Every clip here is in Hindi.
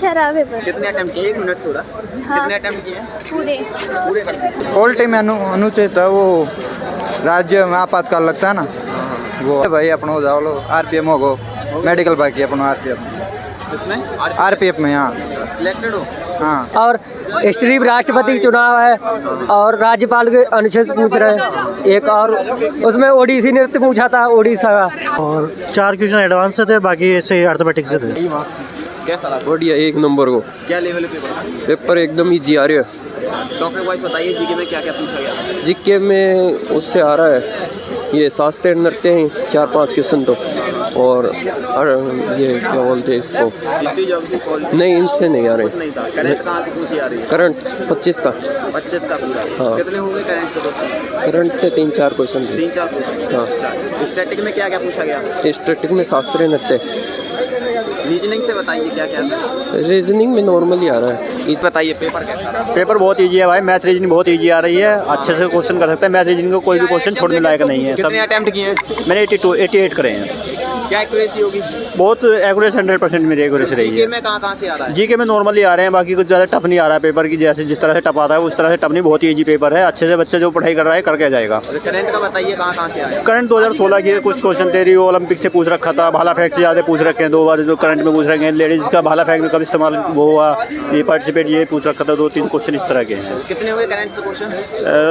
अच्छा रहा पेपर। कितने अटेम्प्ट किए? 1 मिनट थोड़ा। हाँ। कितने अटेम्प्ट किए? पूरे। पूरे कर दिए। पॉलिटी में अनुचित है वो, राज्य में आपातकाल लगता है ना वो भाई अपना हो जाओ लो आरपीएम होगो मेडिकल बाकी अपना आरपीएफ इसमें आरपीएफ में। हाँ सिलेक्टेड हो? हाँ। और स्ट्रीप राष्ट्रपति का चुनाव है और राज्यपाल के अनुच्छेद पूछ रहे हैं एक, और उसमें ओडिसी नृत्य पूछा था, ओडिशा का। और 4 क्वेश्चन एडवांस से थे, बाकी ऐसे अर्थमेटिक से थे। कैसा लगा? बढ़िया, 1 नंबर को। क्या लेवल पेपर? पेपर एकदम इजी आ रहा है। टॉपिक वाइज बताइए, जीके में क्या क्या पूछा गया? जीके में उससे आ रहा है ये शास्त्रीय नृत्य हैं 4-5 क्वेश्चन तो, और ये क्या बोलते हैं इसको, हिस्ट्री ज्योग्राफी पॉलिटी नहीं इनसे नहीं आ कुछ रहे। नहीं था। करंट कहाँ से पूछी आ रही है? करंट 25 का। 25 का पूरा। हाँ। कितने होंगे करंट से क्वेश्चन? करंट से 3-4 क्वेश्चन थे। 3-4 क्वेश्चन। हाँ। अच्छा, स्टैटिक में क्या क्या पूछा गया? स्टैटिक में शास्त्रीय नृत्य, रीजनिंग से बताइए क्या क्या था? रीजनिंग में नॉर्मली आ रहा है। बताइए पेपर कैसा रहा? पेपर बहुत इजी है भाई, मैथ रीजनिंग बहुत इजी आ रही है, अच्छे से क्वेश्चन कर सकते हैं। मैथ रीजनिंग को कोई भी क्वेश्चन छोड़ने लायक नहीं है। सब कितने अटेम्प्ट किए? मैंने 88 करे हैं। क्या एक्यूरेसी होगी? बहुत एक्यूरेसी 100% मेरी एक्यूरेसी रही जीके है। में कहाँ से आ रहा है? जीके में नॉर्मली आ रहे हैं, बाकी कुछ ज़्यादा टफ नहीं आ रहा है पेपर की, जैसे जिस तरह से टफ आता है उस तरह से टफ नहीं, बहुत ही इजी पेपर है। अच्छे से बच्चे जो पढ़ाई कर रहा है करके जाएगा। करंट का बताइए कहाँ से आया? करंट 2016 के कुछ क्वेश्चन थे, रियो ओलंपिक से पूछ रखा था, भाला फेंक से ज़्यादा पूछ रखे हैं 2 बार जो करंट में पूछ रखे हैं। लेडीज़ का भाला फेंक में कब इस्तेमाल वो हुआ, ये पार्टिसिपेट ये पूछ रखा था। 2-3 क्वेश्चन इस तरह के हैं। कितने हुए करंट से क्वेश्चन?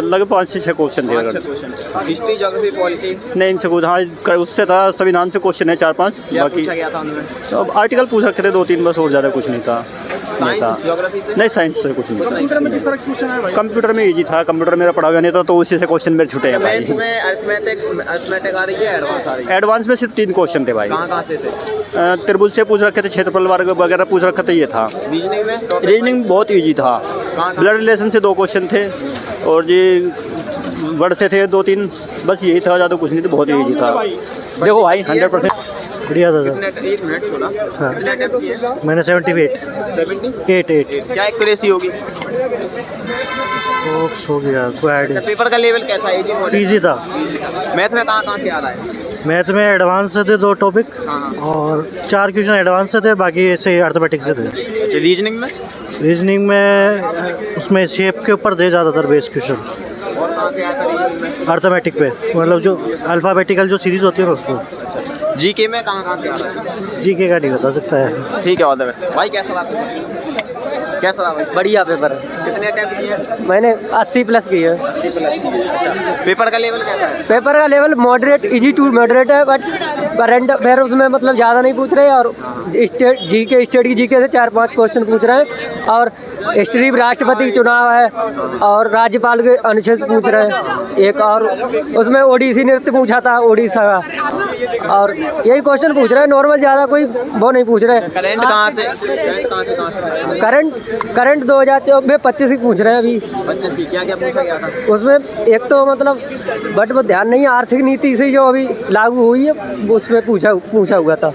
लगभग 5 से 6 क्वेश्चन थे। अच्छा क्वेश्चन। हिस्ट्री ज्योग्राफी पॉलिटी नहीं इनसे कुछ, हाँ उससे था संविधान से क्वेश्चन है 4-5, क्या बाकी पूछा गया था उनमें? अब आर्टिकल पूछ रखे थे 2-3 बस, और ज़्यादा कुछ नहीं था। साइंस ज्योग्राफी से? नहीं साइंस से कुछ नहीं था। कंप्यूटर में किस तरह के क्वेश्चन है भाई? कंप्यूटर में इजी था, कंप्यूटर मेरा पढ़ा हुआ नहीं था तो उसी से क्वेश्चन मेरे छूटे हैं भाई। मैथ में अरिथमेटिक आ रही है, एडवांस आ रही है? एडवांस में सिर्फ 3 क्वेश्चन थे भाई। कहाँ से थे? त्रिभुज से पूछ रखे थे, क्षेत्रफल वर्ग वगैरह पूछ रखा था, ये था। रीजनिंग में? रीजनिंग बहुत इजी था। ब्लड रिलेशन से 2 क्वेश्चन थे, और ये वर्ड से थे 2-3, बस यही था, ज़्यादा कुछ नहीं था, बहुत ही इजी था। देखो भाई 100% बढ़िया था सर। कितने? 1 मिनट थोड़ा। हाँ। कितने अटेम्प्ट किए? मैंने 78 78। क्या एक्यूरेसी होगी? बॉक्स हो गया, कोई अच्छा, आइडिया। पेपर का लेवल कैसा है? ईजी था। मैथ में कहाँ से आ रहा है? मैथ में एडवांस से थे 2 टॉपिक, हाँ। और 4 क्वेश्चन एडवांस से थे, बाकी ऐसे अर्थमेटिक से थे। अच्छा, रीजनिंग में? रीजनिंग में उसमें शेप के ऊपर थे ज़्यादातर बेस क्वेश्चन, और कहाँ से आता है रीजनिंग में? अर्थमेटिक पे, मतलब जो अल्फ़ाबेटिकल जो सीरीज़ होती है ना उसमें। जीके में कहाँ से आ रहा है? जीके का नहीं बता सकता है। ठीक है, ऑल द बेस्ट भाई। कैसा रहा? कैसा रहा भाई? बढ़िया पेपर। कितने अटेम्प्ट किए? मैंने 80 प्लस की है। 80 प्लस। अच्छा, पेपर का लेवल कैसा है? पेपर का level moderate, easy to moderate है, बट करंट अफेयर उसमें मतलब ज़्यादा नहीं पूछ रहे, और स्टेट की जीके से 4-5 क्वेश्चन पूछ रहे हैं, और स्ट्रीप राष्ट्रपति का चुनाव है और राज्यपाल के अनुच्छेद पूछ रहे हैं एक, और उसमें ओडिसी नृत्य पूछा था, ओडिशा का। और यही क्वेश्चन पूछ रहे हैं, नॉर्मल, ज़्यादा कोई वो नहीं पूछ रहे। करंट कहाँ से? करंट 2024-25 की पूछ रहे हैं अभी। 25 की क्या क्या पूछा गया था? उसमें एक तो मतलब बट वो ध्यान नहीं है, आर्थिक नीति से जो अभी लागू हुई है उसमें पूछा हुआ था।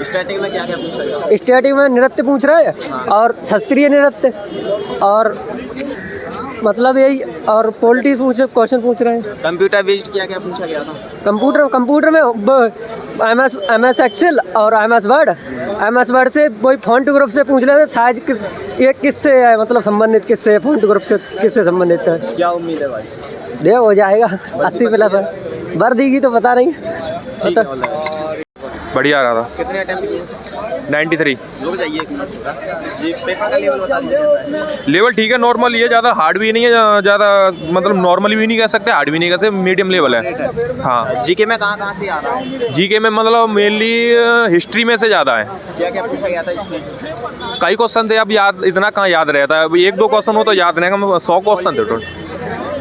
स्टैटिक में क्या क्या पूछा गया? स्टैटिक में नृत्य पूछ रहे हैं, और शास्त्रीय नृत्य, और मतलब यही, और पॉलिटी क्वेश्चन पूछ रहे हैं। कंप्यूटर बेस्ड क्या क्या पूछा गया था? कंप्यूटर में MS एक्सेल और MS वर्ड से वही फॉन्ट ग्रुप से पूछ रहे थे, साइज ये किससे है, मतलब संबंधित किससे है, फॉन्ट ग्रुप से किससे संबंधित है। क्या उम्मीद है भाई? दे हो जाएगा 80 प्लस है, भर देगी तो पता नहीं। ठीक है, ऑल द बेस्ट। बढ़िया रहा था। कितने अटेम्प्ट किए? 93। रुक जाइए एक मिनट। जी, पेपर का लेवल बता दीजिए कैसा है? लेवल ठीक है, नॉर्मल ही है, ज़्यादा हार्ड भी नहीं है, ज़्यादा मतलब नॉर्मली भी नहीं कह सकते, हार्ड भी नहीं कह सकते, मीडियम लेवल है। हाँ। जीके में कहाँ से आ रहा है? जीके में मतलब मेनली हिस्ट्री में से ज़्यादा है। क्या क्या पूछा गया था इसमें? कई क्वेश्चन थे, अब याद इतना कहाँ याद रहता है, अब 1-2 क्वेश्चन हो तो याद रहेगा, 100 क्वेश्चन थे टोटल।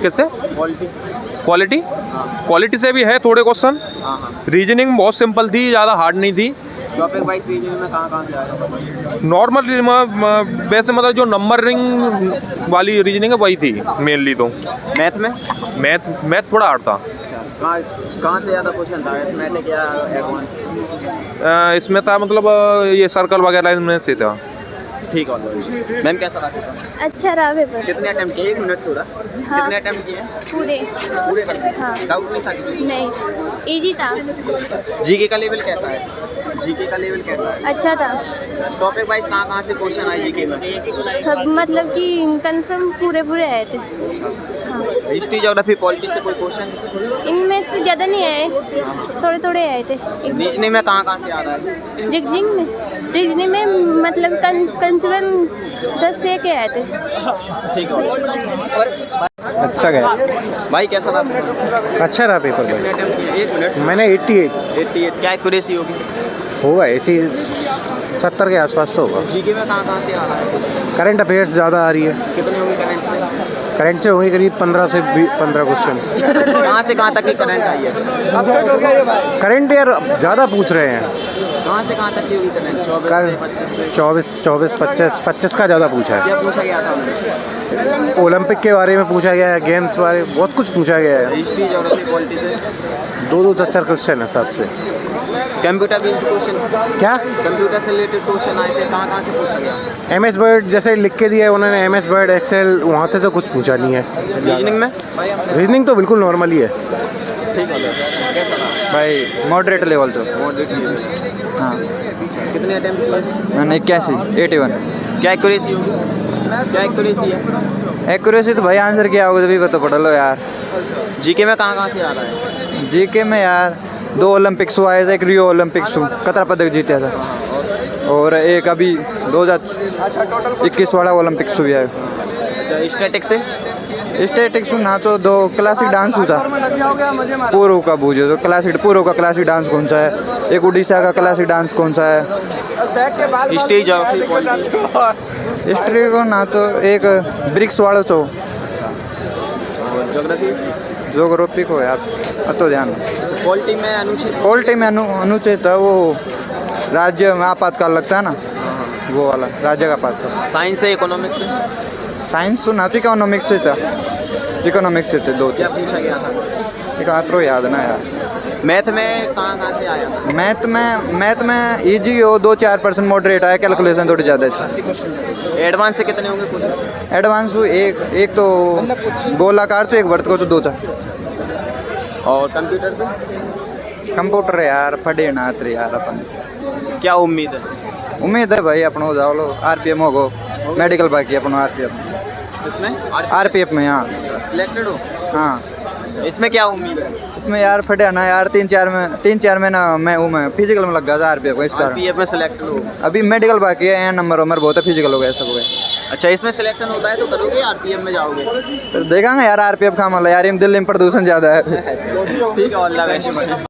किससे? क्वालिटी से भी है थोड़े क्वेश्चन। रीजनिंग बहुत सिंपल थी, ज़्यादा हार्ड नहीं थी। टॉपिक वाइज रीजनिंग में कहाँ से आया? नॉर्मल वैसे मतलब जो नंबरिंग वाली रीजनिंग है वही थी मेनली। तो मैथ में? मैथ थोड़ा हार्ड था। कहाँ से ज़्यादा क्वेश्चन था, मैथमेटिक या एडवांस? इसमें था मतलब ये सर्कल वगैरह इनमें से था। ठीक है। मैम कैसा रहा पेपर? अच्छा रहा पेपर। कितने अटेम्प्ट किए? 1 मिनट थोड़ा। हाँ। कितने अटेम्प्ट किए? पूरे कर दिए? हाँ। डाउट नहीं था किसी को? नहीं, इजी था। जीके का लेवल कैसा है? जीके का लेवल कैसा है? अच्छा था। टॉपिक वाइज कहाँ से क्वेश्चन आए जीके में? सब मतलब कि कंफर्म पूरे पूरे आए थे। हिस्ट्री ज्योग्राफी पॉलिटी से कोई क्वेश्चन? इनमें से ज़्यादा नहीं आए, थोड़े थोड़े आए थे। रीजनिंग में कहाँ से आ रहा है? रीजनिंग में मतलब कम से कम 10 से के आए थे। ठीक है। अच्छा गया भाई कैसा रहा? अच्छा रहा पेपर कितने भाई अटेम्प्ट किए? 1 मिनट। मैंने 88 क्या एक्यूरेसी होगी? होगा ऐसी 70 के आसपास तो होगा। जीके में कहाँ से आ रहा है? करंट अफेयर्स ज़्यादा आ रही है। कितने होंगे करंट से? करंट से होंगे करीब 15 से 15 क्वेश्चन। कहाँ से कहाँ तक की करंट आई है? करंट यार ज़्यादा पूछ रहे हैं। कहाँ से कहाँ तक की होगी करंट? 24 से 25 से? 24 25 का ज़्यादा पूछा है। क्या पूछा गया था हमसे? ओलंपिक के बारे में पूछा गया है, गेम्स बारे में बहुत कुछ पूछा गया है। हिस्ट्री ज्योग्राफी पॉलिटी से 2 4 क्वेश्चन है सबसे। Computer based question? क्या कंप्यूटर से रिलेटेड क्वेश्चन आए थे, कहाँ से पूछा गया? MS वर्ड जैसे लिख के दिया है उन्होंने, MS वर्ड एक्सेल, वहाँ से तो कुछ पूछा नहीं है। रीजनिंग में? रीजनिंग तो बिल्कुल नॉर्मल ही है ठीक है। कैसा रहा? भाई मॉडरेट लेवल तो मॉडरेट लेवल। हाँ कितने अटेम्प्ट किए? मैंने 81 क्या एक्यूरेसी होगी? क्या एक्यूरेसी है? एक्यूरेसी तो भाई आंसर क्या होगा तभी पता पड़ लो यार। जीके में कहाँ से आ रहा है? जीके में यार 2 ओलंपिक्स हुआ है, एक रियो ओलंपिक्स कतरा पदक जीता था और एक अभी 2021 वाला ओलंपिक्स हुआ है। अच्छा, स्टैटिक्स से? स्टैटिक्स ना तो 2 क्लासिक डांस हुआ पूर्व का बूझे तो पूर्व का क्लासिक डांस कौन सा है, एक उड़ीसा का क्लासिक डांस कौन सा है। History geography polity? हिस्ट्री को ना तो एक ब्रिक्स वाला तो ज्योग्राफी? जोग्राफी को यार तो ध्यान। पॉलिटी में अनुच्छेद? पॉलिटी में अनुच्छेद था वो राज्य में आपातकाल लगता है ना, वो वाला राज्य का आपातकाल। साइंस से इकोनॉमिक्स से? साइंस तो ना तो इकोनॉमिक्स से था, इकोनॉमिक्स से थे 2 क्या पूछा गया था? एक आत्रो याद ना यार। मैथ में कहाँ से आया? मैथ में इजी हो 2-4% मॉडरेट आया, कैलकुलेशन थोड़ी ज़्यादा है। एडवांस से कितने होंगे क्वेश्चन? एडवांस एक तो गोलाकार तो एक वर्त को तो 2 था। और कंप्यूटर से? कंप्यूटर यार पढ़े ना आते यार अपन। क्या उम्मीद है? उम्मीद है भाई अपनो जाओ लो RPM होगो, मेडिकल बाकी अपनो RPF इसमें? RPF में। हाँ सिलेक्टेड हो? हाँ इसमें क्या उम्मीद है? इसमें यार फटे ना यार 3-4 महीना मैं फिजिकल में लग गया था RPF को, इस कारण RPF में सिलेक्टेड हो? अभी मेडिकल बाकी है, नंबर बहुत है, फिजिकल हो गया सब हो गया। अच्छा, इसमें सिलेक्शन होता है तो करोगे या RPF में जाओगे? फिर देखेंगे यार RPF का मामला यार, दिल्ली में प्रदूषण ज़्यादा है। ठीक है, ऑल द बेस्ट।